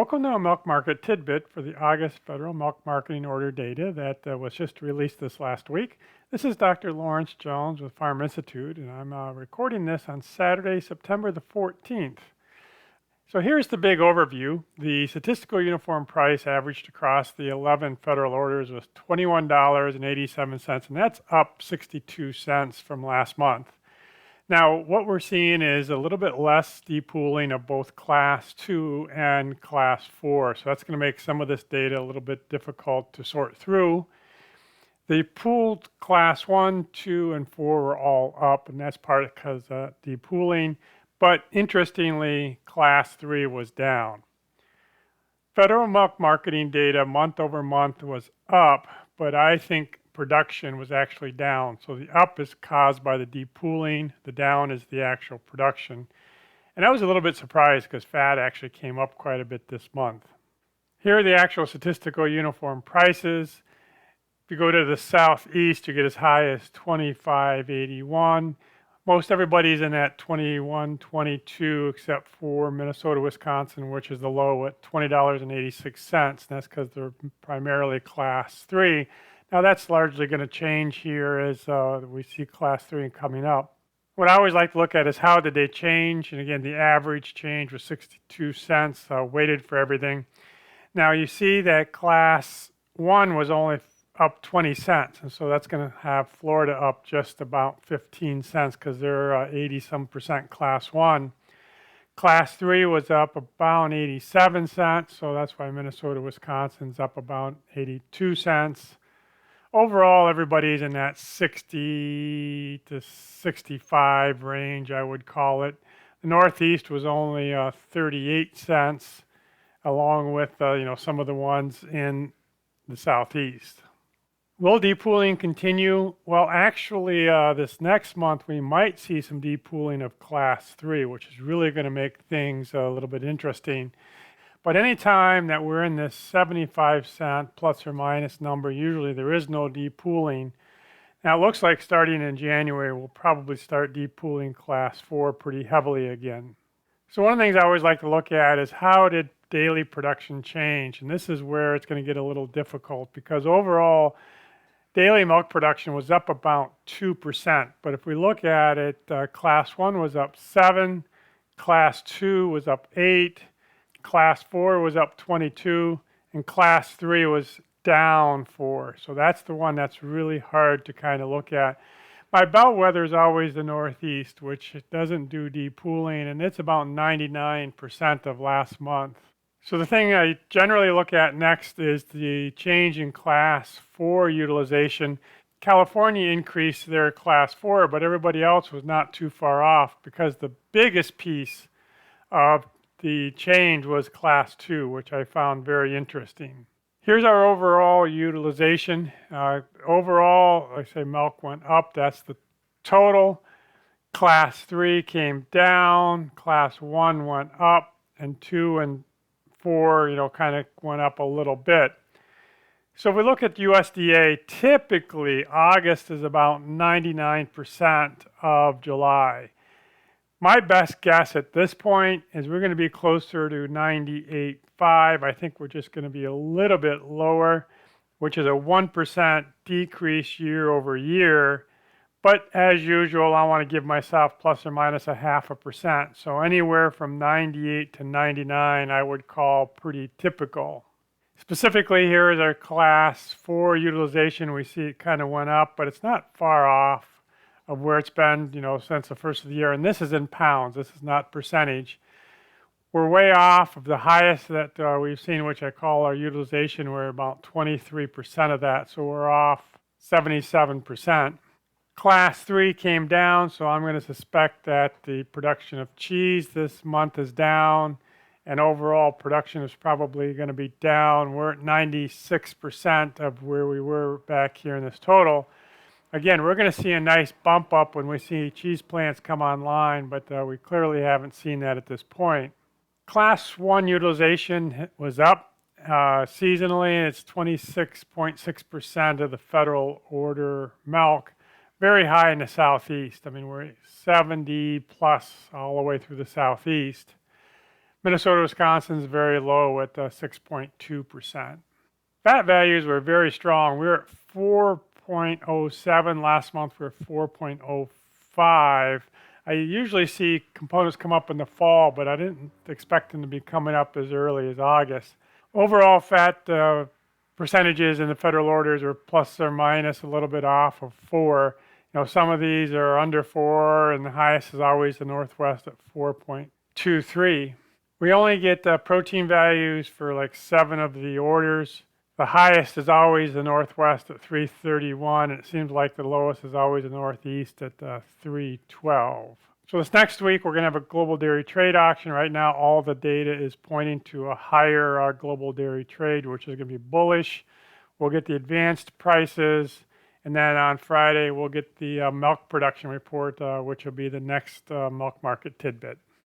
Welcome to a milk market tidbit for the August federal milk marketing order data that was just released this last week. This is Dr. Lawrence Jones with Farm Institute, and I'm recording this on Saturday, September the 14th. So here's the big overview. The statistical uniform price averaged across the 11 federal orders was $21.87, and that's up 62 cents from last month. Now, what we're seeing is a little bit less depooling of both Class 2 and Class 4. So that's going to make some of this data a little bit difficult to sort through. The pooled Class 1, 2, and 4 were all up, and that's part because of depooling. But interestingly, Class 3 was down. Federal milk marketing data month over month was up, but I think production was actually down. So the up is caused by the depooling, the down is the actual production. And I was a little bit surprised because fat actually came up quite a bit this month. Here are the actual statistical uniform prices. If you go to the southeast, you get as high as $25.81. Most everybody's in that $21.22 except for Minnesota, Wisconsin, which is the low at $20.86. And that's because they're primarily Class 3. Now that's largely going to change here as we see Class 3 coming up. What I always like to look at is how did they change, and again the average change was 62 cents, weighted for everything. Now you see that Class 1 was only up 20 cents, and so that's going to have Florida up just about 15 cents because they're 80-some% Class 1. Class 3 was up about 87 cents, so that's why Minnesota, Wisconsin's up about 82 cents. Overall, everybody's in that 60 to 65 range, I would call it. The Northeast was only 38 cents, along with some of the ones in the Southeast. Will depooling continue? Well, actually, this next month we might see some depooling of Class 3, which is really going to make things a little bit interesting. But anytime that we're in this 75 cent plus or minus number, usually there is no depooling. Now it looks like starting in January, we'll probably start depooling Class 4 pretty heavily again. So one of the things I always like to look at is how did daily production change? And this is where it's going to get a little difficult because overall, daily milk production was up about 2%. But if we look at it, Class 1 was up 7, Class 2 was up 8, Class 4 was up 22, and Class 3 was down 4. So that's the one that's really hard to kind of look at. My bellwether is always the Northeast, which doesn't do depooling, and it's about 99% of last month. So the thing I generally look at next is the change in Class 4 utilization. California increased their Class 4, but everybody else was not too far off because the biggest piece of the change was Class 2, which I found very interesting. Here's our overall utilization. Overall, like I say, milk went up. That's the total. Class 3 came down. Class 1 went up. And 2 and 4, kind of went up a little bit. So if we look at USDA, typically August is about 99% of July. My best guess at this point is we're going to be closer to 98.5. I think we're just going to be a little bit lower, which is a 1% decrease year over year. But as usual, I want to give myself plus or minus a 0.5%. So anywhere from 98 to 99, I would call pretty typical. Specifically, here is our Class 4 utilization. We see it kind of went up, but it's not far off of where it's been, since the first of the year. And this is in pounds. This is not percentage. We're way off of the highest that we've seen, which I call our utilization. We're about 23% of that. So we're off 77%. Class 3 came down, so I'm going to suspect that the production of cheese this month is down, and overall production is probably going to be down. We're at 96% of where we were back here in this total. Again, we're going to see a nice bump up when we see cheese plants come online, but we clearly haven't seen that at this point. Class 1 utilization was up seasonally, and it's 26.6% of the federal order milk. Very high in the Southeast. I mean, we're 70 plus all the way through the Southeast. Minnesota, Wisconsin is very low at 6.2%. Fat values were very strong. We were at 4.07 last month. We were 4.05. I usually see components come up in the fall, but I didn't expect them to be coming up as early as August. Overall fat percentages in the federal orders are plus or minus a little bit off of 4. Some of these are under 4, and the highest is always the Northwest at 4.23. We only get protein values for like 7 of the orders. The highest is always the Northwest at 331, and it seems like the lowest is always the Northeast at 312. So this next week, we're going to have a global dairy trade auction. Right now, all the data is pointing to a higher global dairy trade, which is going to be bullish. We'll get the advanced prices, and then on Friday, we'll get the milk production report, which will be the next milk market tidbit.